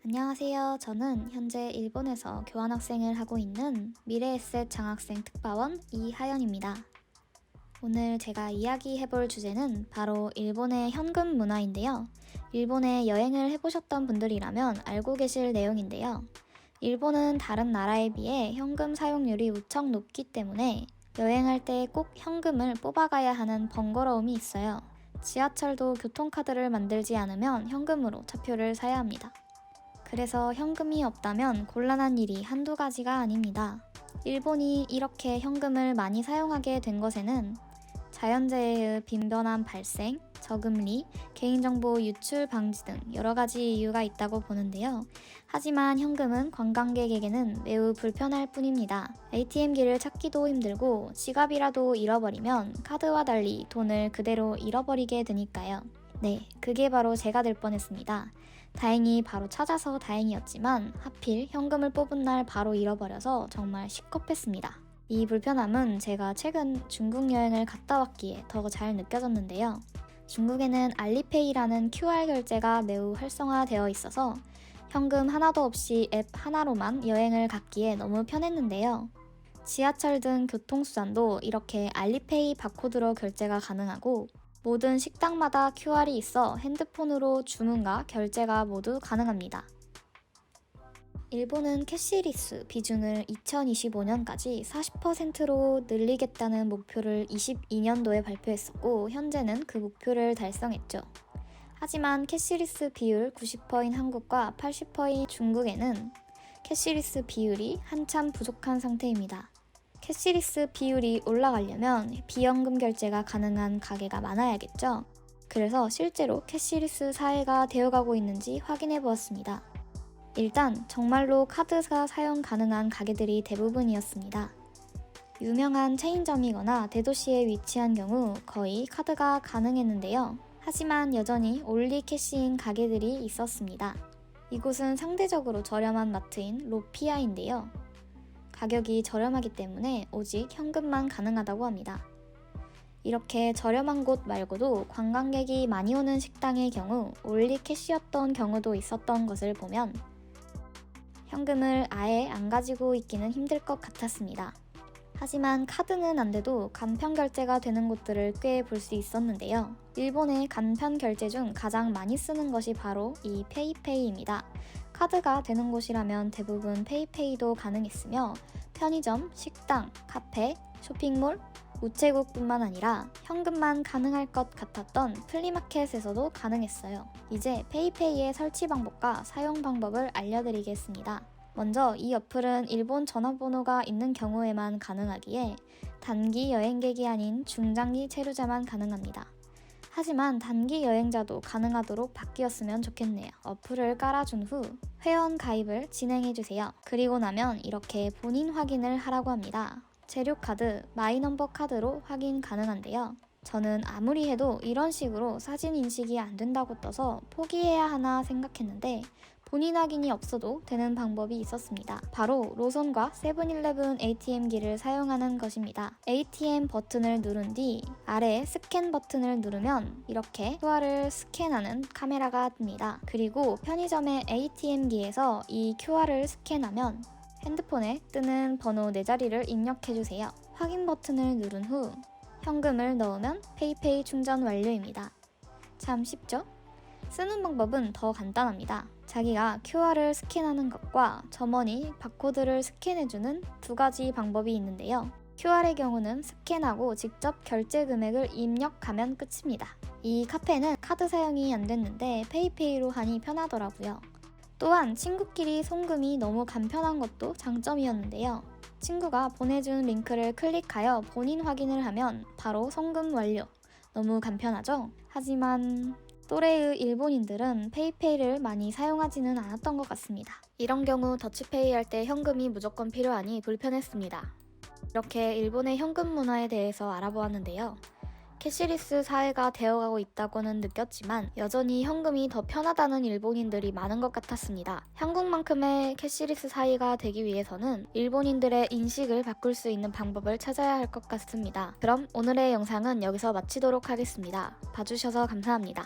안녕하세요. 저는 현재 일본에서 교환학생을 하고 있는 미래에셋 장학생 특파원 이하연입니다. 오늘 제가 이야기해볼 주제는 바로 일본의 현금 문화인데요. 일본에 여행을 해보셨던 분들이라면 알고 계실 내용인데요. 일본은 다른 나라에 비해 현금 사용률이 무척 높기 때문에 여행할 때 꼭 현금을 뽑아가야 하는 번거로움이 있어요. 지하철도 교통카드를 만들지 않으면 현금으로 차표를 사야 합니다. 그래서 현금이 없다면 곤란한 일이 한두 가지가 아닙니다. 일본이 이렇게 현금을 많이 사용하게 된 것에는 자연재해의 빈번한 발생, 저금리, 개인정보 유출 방지 등 여러 가지 이유가 있다고 보는데요. 하지만 현금은 관광객에게는 매우 불편할 뿐입니다. ATM기를 찾기도 힘들고 지갑이라도 잃어버리면 카드와 달리 돈을 그대로 잃어버리게 되니까요. 네, 그게 바로 제가 될 뻔했습니다. 다행히 바로 찾아서 다행이었지만 하필 현금을 뽑은 날 바로 잃어버려서 정말 시겁했습니다. 이 불편함은 제가 최근 중국 여행을 갔다 왔기에 더 잘 느껴졌는데요. 중국에는 알리페이라는 QR 결제가 매우 활성화되어 있어서 현금 하나도 없이 앱 하나로만 여행을 갔기에 너무 편했는데요. 지하철 등 교통수단도 이렇게 알리페이 바코드로 결제가 가능하고 모든 식당마다 QR이 있어 핸드폰으로 주문과 결제가 모두 가능합니다. 일본은 캐시리스 비중을 2025년까지 40%로 늘리겠다는 목표를 22년도에 발표했었고 현재는 그 목표를 달성했죠. 하지만 캐시리스 비율 90%인 한국과 80%인 중국에는 캐시리스 비율이 한참 부족한 상태입니다. 캐시리스 비율이 올라가려면 비연금 결제가 가능한 가게가 많아야겠죠. 그래서 실제로 캐시리스 사회가 되어가고 있는지 확인해 보았습니다. 일단 정말로 카드가 사용 가능한 가게들이 대부분이었습니다. 유명한 체인점이거나 대도시에 위치한 경우 거의 카드가 가능했는데요. 하지만 여전히 올리 캐시인 가게들이 있었습니다. 이곳은 상대적으로 저렴한 마트인 로피아인데요. 가격이 저렴하기 때문에 오직 현금만 가능하다고 합니다. 이렇게 저렴한 곳 말고도 관광객이 많이 오는 식당의 경우 올리 캐시였던 경우도 있었던 것을 보면 현금을 아예 안 가지고 있기는 힘들 것 같았습니다. 하지만 카드는 안 돼도 간편 결제가 되는 곳들을 꽤 볼 수 있었는데요. 일본의 간편 결제 중 가장 많이 쓰는 것이 바로 이 페이페이입니다. 카드가 되는 곳이라면 대부분 페이페이도 가능했으며 편의점, 식당, 카페, 쇼핑몰, 우체국뿐만 아니라 현금만 가능할 것 같았던 플리마켓에서도 가능했어요. 이제 페이페이의 설치 방법과 사용 방법을 알려드리겠습니다. 먼저 이 어플은 일본 전화번호가 있는 경우에만 가능하기에 단기 여행객이 아닌 중장기 체류자만 가능합니다. 하지만 단기 여행자도 가능하도록 바뀌었으면 좋겠네요. 어플을 깔아준 후 회원 가입을 진행해주세요. 그리고 나면 이렇게 본인 확인을 하라고 합니다. 재료카드, 마이넘버 카드로 확인 가능한데요. 저는 아무리 해도 이런 식으로 사진 인식이 안 된다고 떠서 포기해야 하나 생각했는데 본인 확인이 없어도 되는 방법이 있었습니다. 바로 로손과 세븐일레븐 ATM기를 사용하는 것입니다. ATM 버튼을 누른 뒤 아래에 스캔 버튼을 누르면 이렇게 QR을 스캔하는 카메라가 뜹니다. 그리고 편의점의 ATM기에서 이 QR을 스캔하면 핸드폰에 뜨는 번호 4자리를 입력해주세요. 확인 버튼을 누른 후 현금을 넣으면 페이페이 충전 완료입니다. 참 쉽죠? 쓰는 방법은 더 간단합니다. 자기가 QR을 스캔하는 것과 점원이 바코드를 스캔해주는 두 가지 방법이 있는데요. QR의 경우는 스캔하고 직접 결제 금액을 입력하면 끝입니다. 이 카페는 카드 사용이 안 됐는데 페이페이로 하니 편하더라고요. 또한 친구끼리 송금이 너무 간편한 것도 장점이었는데요. 친구가 보내준 링크를 클릭하여 본인 확인을 하면 바로 송금 완료. 너무 간편하죠? 하지만 또래의 일본인들은 페이페이를 많이 사용하지는 않았던 것 같습니다. 이런 경우 더치페이 할 때 현금이 무조건 필요하니 불편했습니다. 이렇게 일본의 현금 문화에 대해서 알아보았는데요. 캐시리스 사회가 되어가고 있다고는 느꼈지만 여전히 현금이 더 편하다는 일본인들이 많은 것 같았습니다. 한국만큼의 캐시리스 사회가 되기 위해서는 일본인들의 인식을 바꿀 수 있는 방법을 찾아야 할 것 같습니다. 그럼 오늘의 영상은 여기서 마치도록 하겠습니다. 봐주셔서 감사합니다.